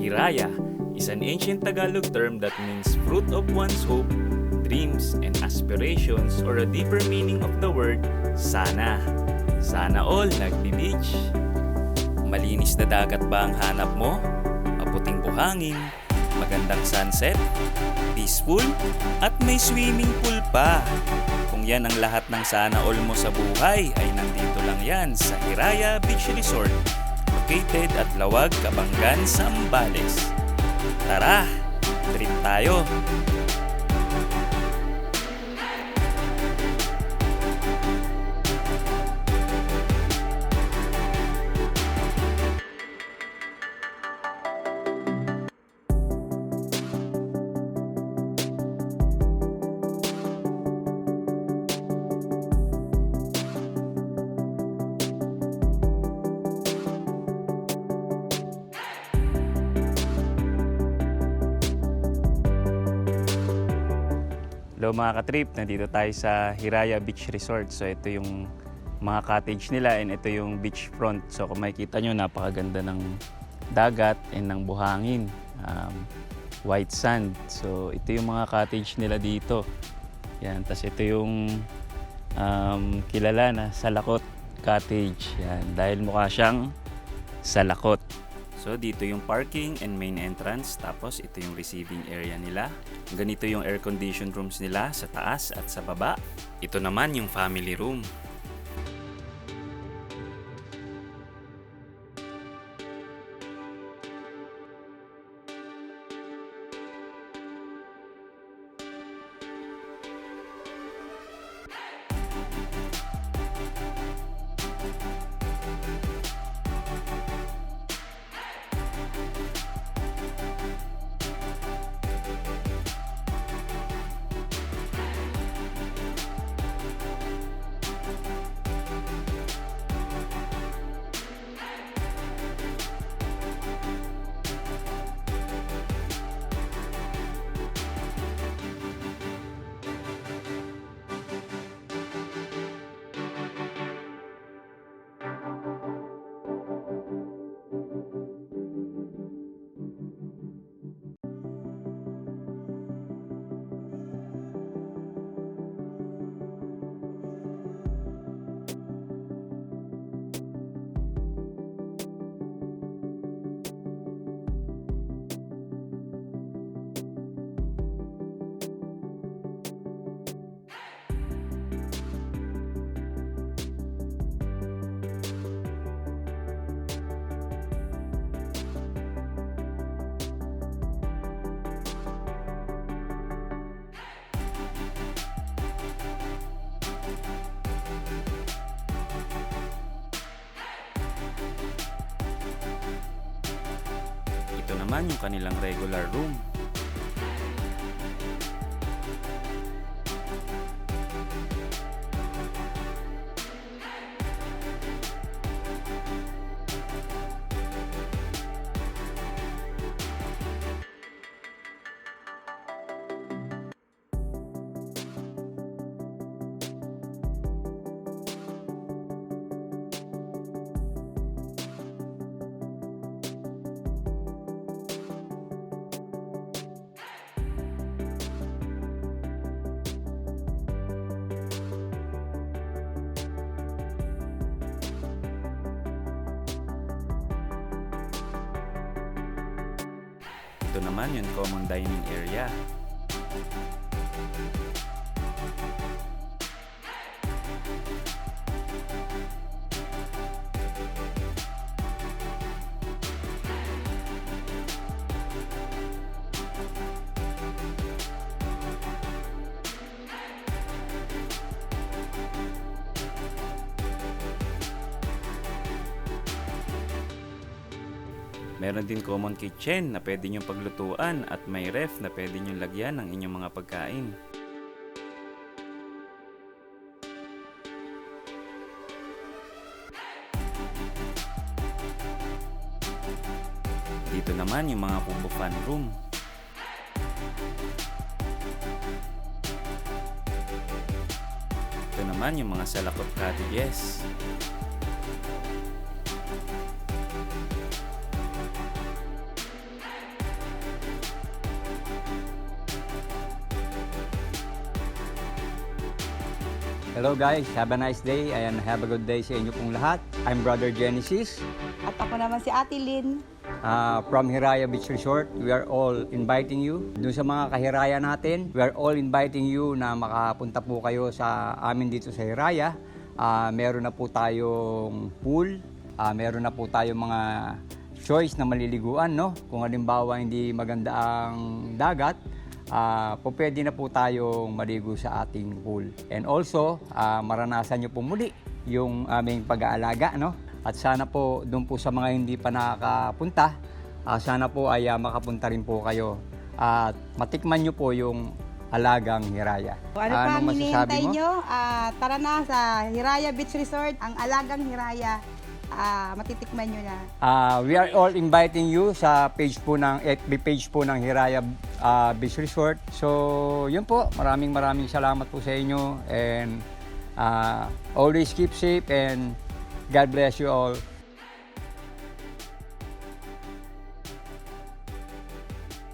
Hiraya is an ancient Tagalog term that means fruit of one's hope, dreams, and aspirations, or a deeper meaning of the word sana. Sana all nagbi-beach. Malinis na dagat ba ang hanap mo? Maputing buhangin, magandang sunset, peaceful, at may swimming pool pa. Kung yan ang lahat ng sana all mo sa buhay, ay nandito lang yan sa Hiraya Beach Resort, located at Lawag, Kabanggan, Zambales. Tara, trip tayo! Hello mga katrip, nandito tayo sa Hiraya Beach Resort. So ito yung mga cottage nila and ito yung beach front. So kung makikita nyo, napakaganda ng dagat and ng buhangin. White sand. So ito yung mga cottage nila dito. Yan, tas ito yung kilala na Salakot Cottage. Yan, dahil mukha siyang salakot. So dito yung parking and main entrance, tapos ito yung receiving area nila. Ganito yung air conditioned rooms nila sa taas at sa baba. Ito naman yung family room. Ito naman yung kanilang regular room. Ito naman yung common dining area. Meron din common kitchen na pwede nyo paglutuan at may ref na pwede nyo lagyan ng inyong mga pagkain. Dito naman yung mga kubo fan room. Ito naman yung mga salakot cottages. Hello guys, have a nice day and have a good day sa inyo pong lahat. I'm Brother Genesis At ako naman si Ate Lynn. from Hiraya Beach Resort. We are all inviting you. Doon sa mga kahiraya natin, we are all inviting you na makapunta po kayo sa amin dito sa Hiraya. Meron na po tayong pool, meron na po tayong mga choice na maliliguan, no? Kung halimbawa hindi maganda ang dagat, pwede na po tayong maligo sa ating pool. And also, maranasan nyo po muli yung aming pag-aalaga, no? At sana po, doon po sa mga hindi pa nakakapunta, sana po ay makapunta rin po kayo. At matikman nyo po yung alagang Hiraya. Ano pa ang Anong masasabi hinihintay mo? nyo? Tara na sa Hiraya Beach Resort, ang alagang Hiraya. Matitikman nyo na. We are all inviting you sa page po ng FB page po ng Hiraya Beach Resort. So, yun po. Maraming salamat po sa inyo and always keep safe and God bless you all.